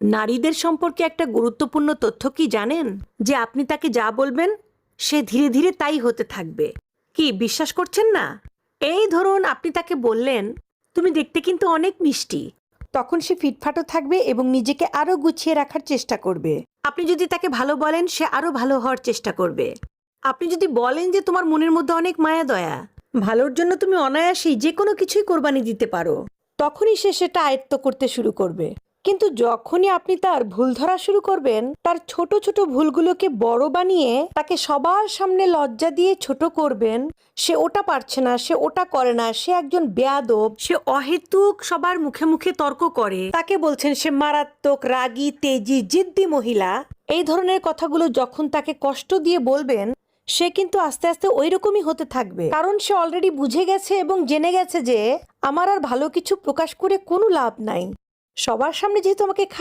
নারীদের সম্পর্কে একটা গুরুত্বপূর্ণ তথ্য কি জানেন? যে আপনি তাকে যা বলবেন সে ধীরে ধীরে তাই হতে থাকবে। কি বিশ্বাস করছেন না? এই ধরুন আপনি তাকে বললেন, তুমি দেখতে কিন্তু অনেক মিষ্টি। তখন সে ফিটফাটও থাকবে এবং নিজেকে আরো গুছিয়ে রাখার চেষ্টা করবে। আপনি যদি তাকে ভালো বলেন, সে আরো ভালো হওয়ার চেষ্টা করবে। আপনি যদি বলেন যে তোমার মনের মধ্যে অনেক মায়া দয়া, ভালোর জন্য তুমি অনায়াসেই যে কোনো কিছুই কোরবানি দিতে পারো, তখনই সে সেটা আয়ত্ত করতে শুরু করবে। কিন্তু যখনই আপনি তার ভুল ধরা শুরু করবেন, তার ছোট ছোট ভুলগুলোকে বড় বানিয়ে তাকে সবার সামনে লজ্জা দিয়ে ছোট করবেন, সে ওটা পারছে না, সে ওটা করে না, সে একজন বেয়াদব, সে অহেতুক সবার মুখে মুখে তর্ক করে, তাকে বলছেন সে মারাত্মক রাগী, তেজি, জিদ্দি মহিলা, এই ধরনের কথাগুলো যখন তাকে কষ্ট দিয়ে বলবেন, সে কিন্তু আস্তে আস্তে ওই রকমই হতে থাকবে। কারণ সে অলরেডি বুঝে গেছে এবং জেনে গেছে যে আমার আর ভালো কিছু প্রকাশ করে কোনো লাভ নাই। সবার সামনে যেহেতু আমাকে খারাপ